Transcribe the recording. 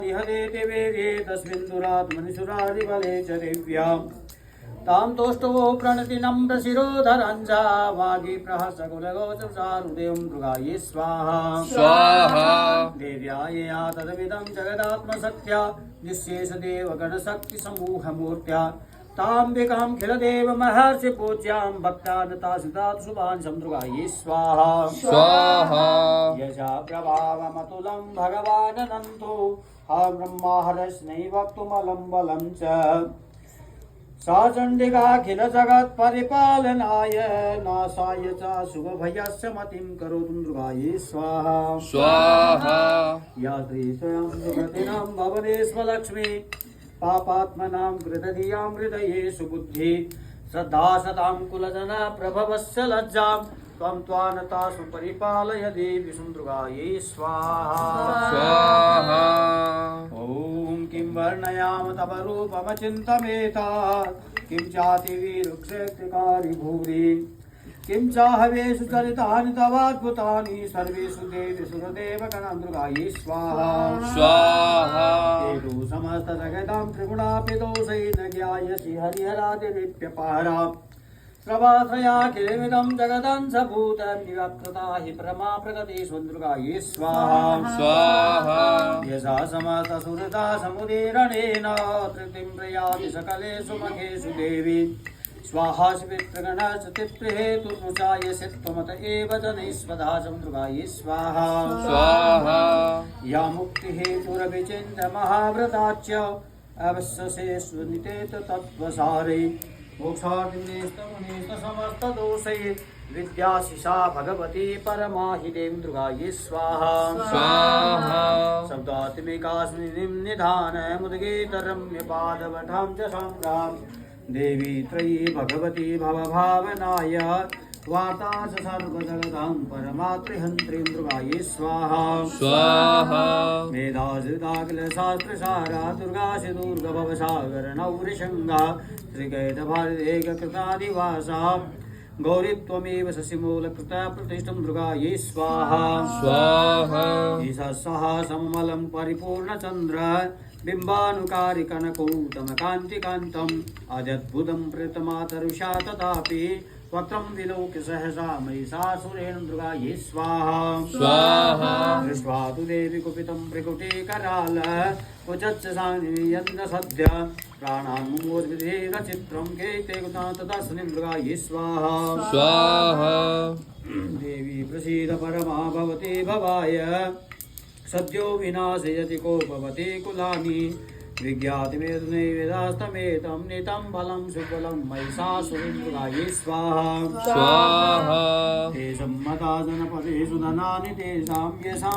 इहदेति वेदे तस्मिन् दुरात्मनिसुरादिबले च दिव्यां तां तोष्टवो प्रणतिनं प्रशिरोधरञ्जा वागी प्रहसकुलगोचसारुदेवं दुर्गायै स्वाहा स्वाहा देव्यायया तदमिदं जगदात्मशक्त्या निःशेषदेवगणशक्तिसमूहमूर्त्या ताम्बिकां खिलदेव महर्षि पूज्यां भक्तानता सुदातु शुभांशं दुर्गायै स्वाहा स्वाहा यशा प्रभावमतुलं भगवाननन्तो हा ब्रह्मा हरस्मै वक्तुमलं बलं च सा चण्डिकाखिल जगत् परिपालनाय नाशाय च शुभभयस्य मतिं करोतु दुर्गायै स्वाहा स्वाहा या श्री स्वयं सुगतिनां भवदेष्वलक्ष्मी पापात्मनां कृतधियां हृदये सुबुद्धि श्रद्धा सतां कुलजना प्रभवस्य लज्जां त्वं त्वानता सुपरिपालय देवी दुर्गायै स्वाहा स्वाहा ॐ किं वर्णयाम तव रूपमचिन्तमेतात् किं चातिवीरुक्षेत्रिकारि भूरि किं चाहवेषु चरितानि तवाद्भुतानि सर्वेषु देवेषु देवगणां दुर्गायै स्वाहा स्वाहा तेषु समस्तजगतां त्रिगुणापि दोषैः न ज्ञायसि हरिहरादिनित्यपारा प्रभात्रया किलमिदं जगदंशभूतं निरकृता हि परमा प्रगतेषु दुर्गायै स्वाहा स्वाहा यशा समस्तसुहृदा समुदीरणेन तृप्तिं प्रयाति सकलेषु मखेषु देवी स्वाहा पितृगणश्चित्रहेतुर्मुचायसि त्वमत एव जनैस्वदाचं दुर्गायै स्वाहा स्वाहा या मुक्तिहेतुरभिचिन्त्य महाव्रताच्च अवश्यसेषु नितेत तत्त्वसारे मोक्षार्थिनेस्तमुनेस्तसमस्तदोषै विद्याशिषा भगवती परमा हि देवी दुर्गायै स्वाहा स्वाहा शब्दात्मिकास्मिन् निधान मुद्गीतरम्यपादवठां च संग्राम देवी त्रयी भगवती भवभावनाय वार्ता च सर्वजगतां परमात्रिहन्त्रीं दुर्गायै स्वाहा स्वाहा मेधाधृताखिलशास्त्रसारा दुर्गासि दुर्गभवसागरनौरिशङ्गा त्रिकैतभारतेककृतादिवासा गौरीत्वमेव शशिमूलकृता प्रतिष्ठं दुर्गायै स्वाहा स्वाहा ईशः सह सममलं परिपूर्णचन्द्र बिम्बानुकारि कनकौतमकान्तिकान्तम् अद्भुतं प्रेतमातरुषा तथापि वक्त्रं विलोक्य सहसा महिषासुरेण दुर्गायै स्वाहा स्वाहा दृष्ट्वा तु देवी कुपितं त्रिकुटीकराल उचच्च सानियन्न सद्य प्राणान्मुमोद्विधेरचित्रं केते तदस्मिन् दुर्गायै स्वाहा स्वाहा देवी प्रसीद परमा भवती भवाय सद्यो विनाशयति कोपवती कुलानि विज्ञातिमेतमेदास्तमेतं नितं बलं सुबलं महिषासुरीं दुर्गायै स्वाहा स्वाहा ते सम्मता जनपदेषु धनानि तेषां यशा